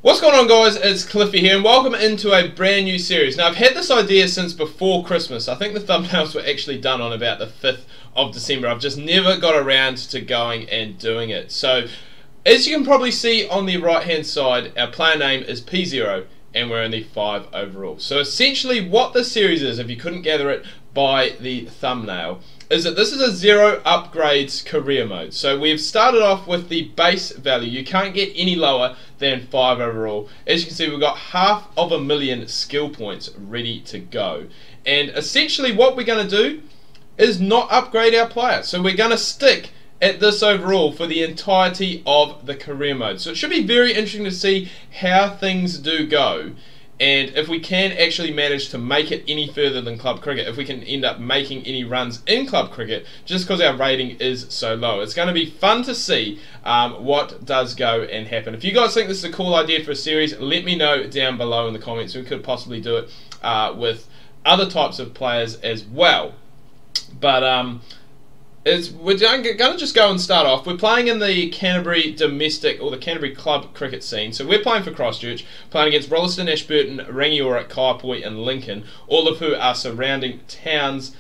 What's going on, guys? It's Cliffy here and welcome into a brand new series. Now, I've had this idea since before Christmas. I think the thumbnails were actually done on about the 5th of December. I've just never got around to going and doing it. So, as you can probably see on the right hand side, our player name is P0 and we're only 5 overall. So essentially what this series is, if you couldn't gather it by the thumbnail, is that this is a 0 upgrades career mode. So we've started off with the base value. You can't get any lower than 5 overall. As you can see, we've got 500,000 skill points ready to go. And essentially what we're going to do is not upgrade our player. So we're going to stick at this overall for the entirety of the career mode. So it should be very interesting to see how things do go. And if we can actually manage to make it any further than club cricket, if we can end up making any runs in club cricket, just because our rating is so low. It's going to be fun to see what does go and happen. If you guys think this is a cool idea for a series, let me know down below in the comments. We could possibly do it with other types of players as well. But we're going to just go and start off. We're playing in the Canterbury domestic or the Canterbury Club Cricket scene. So we're playing for Christchurch, playing against Rolleston, Ashburton, Rangiora, Kaiapoi and Lincoln, all of who are surrounding towns.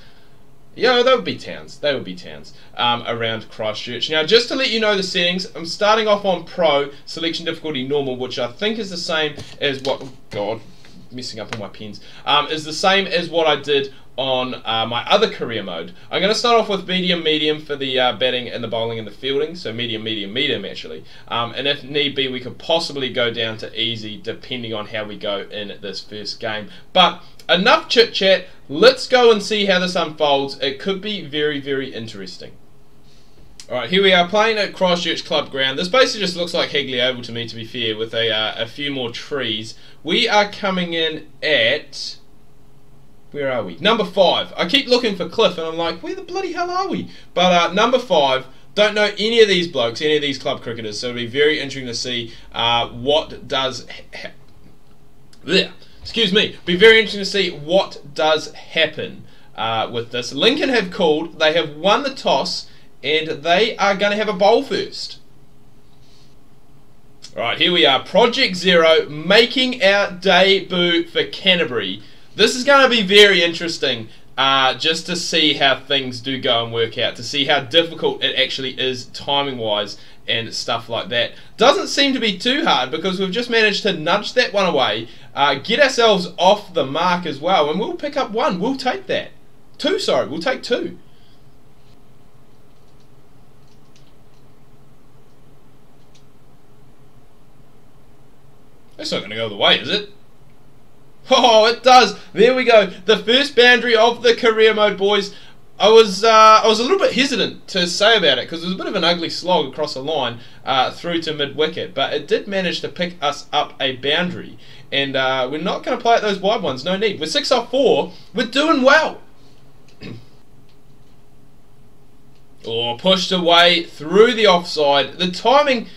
Yeah, they would be towns. They would be towns around Christchurch. Now, just to let you know the settings, I'm starting off on Pro, Selection Difficulty Normal, which I think is the same as what... Oh God, messing up all my pens. Is the same as what I did on my other career mode. I'm going to start off with medium for the batting and the bowling and the fielding, so medium actually, and if need be we could possibly go down to easy depending on how we go in this first game. But enough chit chat, let's go and see how this unfolds. It could be very interesting. Alright, here we are playing at Christchurch Club Ground. This basically just looks like Hagley Oval to me, to be fair, with a few more trees. We are coming in at... where are we? Number 5. I keep looking for Cliff and I'm like, where the bloody hell are we? But number 5, don't know any of these blokes, any of these club cricketers, so it'll be very interesting to see what does... Excuse me. Be very interesting to see what does happen with this. Lincoln have called, they have won the toss, and they are going to have a bowl first. Right, here we are. Project Zero making our debut for Canterbury. This is going to be very interesting just to see how things do go and work out, to see how difficult it actually is timing wise and stuff like that. Doesn't seem to be too hard because we've just managed to nudge that one away, get ourselves off the mark as well, and we'll pick up 1. We'll take that. 2, sorry, we'll take 2. That's not going to go the way, is it? Oh, it does. There we go. The first boundary of the career mode, boys. I was a little bit hesitant to say about it because it was a bit of an ugly slog across the line through to mid-wicket, but it did manage to pick us up a boundary. And we're not going to play at those wide ones. No need. We're 6 off 4. We're doing well. Oh, pushed away through the offside. The timing,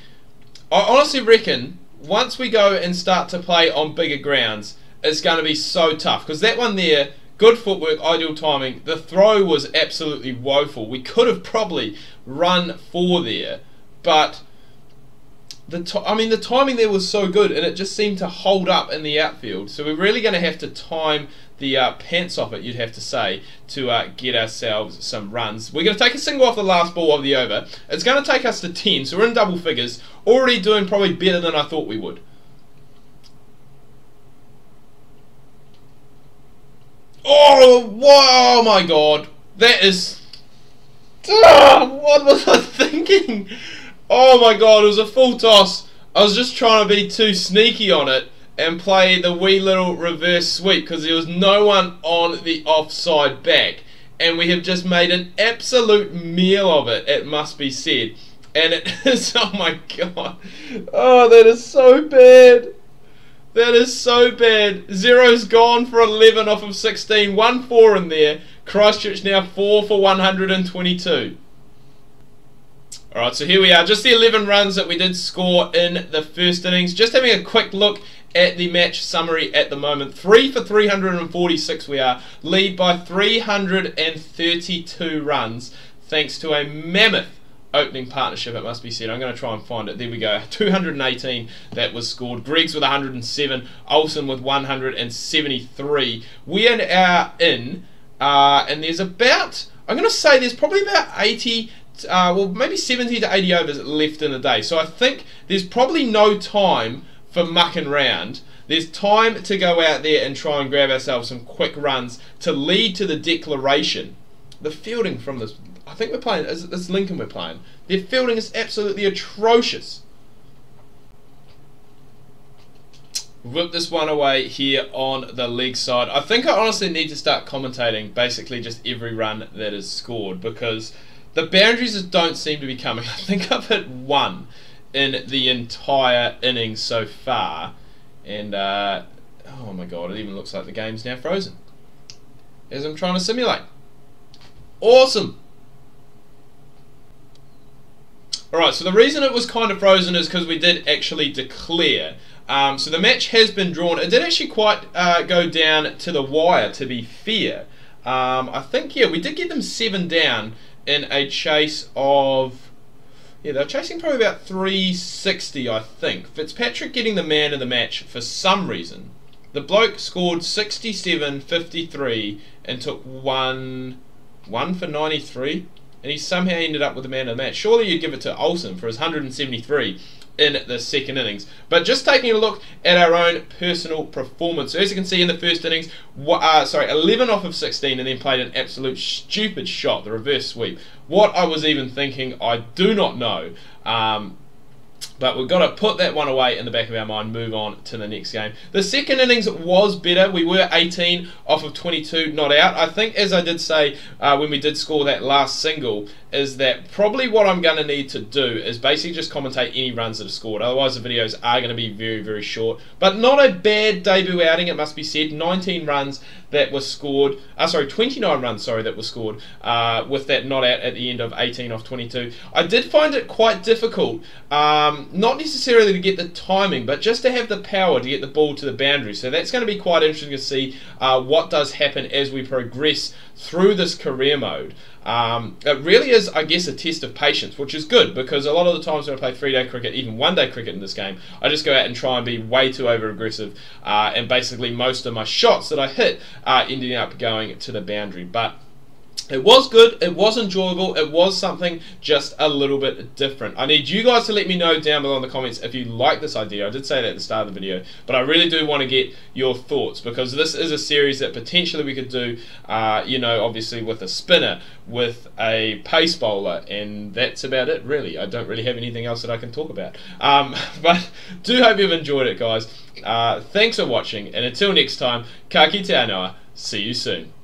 I honestly reckon, once we go and start to play on bigger grounds, it's going to be so tough. Because that one there, good footwork, ideal timing. The throw was absolutely woeful. We could have probably run 4 there. But, the timing there was so good. And it just seemed to hold up in the outfield. So we're really going to have to time the pants off it, you'd have to say, to get ourselves some runs. We're going to take a single off the last ball of the over. It's going to take us to 10, so we're in double figures. Already doing probably better than I thought we would. Oh my God. That is... what was I thinking? Oh my God, it was a full toss. I was just trying to be too sneaky on it and play the wee little reverse sweep because there was no one on the offside back, and we have just made an absolute meal of it, it must be said. And it is, oh my God, oh, that is so bad. That is so bad. Zero's gone for 11 off of 16, 1-4 in there. Christchurch now 4 for 122. Alright, so here we are, just the 11 runs that we did score in the first innings. Just having a quick look at the match summary at the moment. 3 for 346 we are. Lead by 332 runs thanks to a mammoth opening partnership, it must be said. I'm going to try and find it. There we go. 218 that was scored. Greg's with 107. Olsen with 173. We are in, and there's about, I'm going to say there's probably about 80, well, maybe 70 to 80 overs left in the day. So I think there's probably no time for mucking around. There's time to go out there and try and grab ourselves some quick runs to lead to the declaration. The fielding from this, I think we're playing, it's Lincoln we're playing. Their fielding is absolutely atrocious. Whip this one away here on the leg side. I think I honestly need to start commentating basically just every run that is scored, because the boundaries just don't seem to be coming. I think I've hit one in the entire innings so far. And, oh my god, it even looks like the game's now frozen as I'm trying to simulate. Awesome! Alright, so the reason it was kind of frozen is because we did actually declare. So the match has been drawn. It did actually quite go down to the wire, to be fair. I think, yeah, we did get them 7 down in a chase of... Yeah, they're chasing probably about 360, I think. Fitzpatrick getting the man of the match for some reason. The bloke scored 67, 53, and took one for 93, and he somehow ended up with the man of the match. Surely you'd give it to Olsen for his 173 in the second innings. But just taking a look at our own personal performance. So as you can see in the first innings, 11 off of 16, and then played an absolute stupid shot, the reverse sweep. What I was even thinking, I do not know. But we've got to put that one away in the back of our mind, move on to the next game. The second innings was better. We were 18 off of 22 not out. I think, as I did say when we did score that last single, is that probably what I'm going to need to do is basically just commentate any runs that are scored. Otherwise the videos are going to be very, very short. But not a bad debut outing, it must be said. 19 runs that were scored, 29 runs, that were scored with that not out at the end of 18 off 22. I did find it quite difficult, not necessarily to get the timing, but just to have the power to get the ball to the boundary. So that's going to be quite interesting to see what does happen as we progress through this career mode. It really is, I guess, a test of patience, which is good, because a lot of the times when I play 3-day cricket, even 1-day cricket in this game, I just go out and try and be way too over-aggressive, and basically most of my shots that I hit are ending up going to the boundary. But it was good, it was enjoyable, it was something just a little bit different. I need you guys to let me know down below in the comments if you like this idea. I did say that at the start of the video, but I really do want to get your thoughts, because this is a series that potentially we could do, you know, obviously with a spinner, with a pace bowler, and that's about it really. I don't really have anything else that I can talk about. But do hope you've enjoyed it, guys. Thanks for watching, and until next time, ka kite anō, see you soon.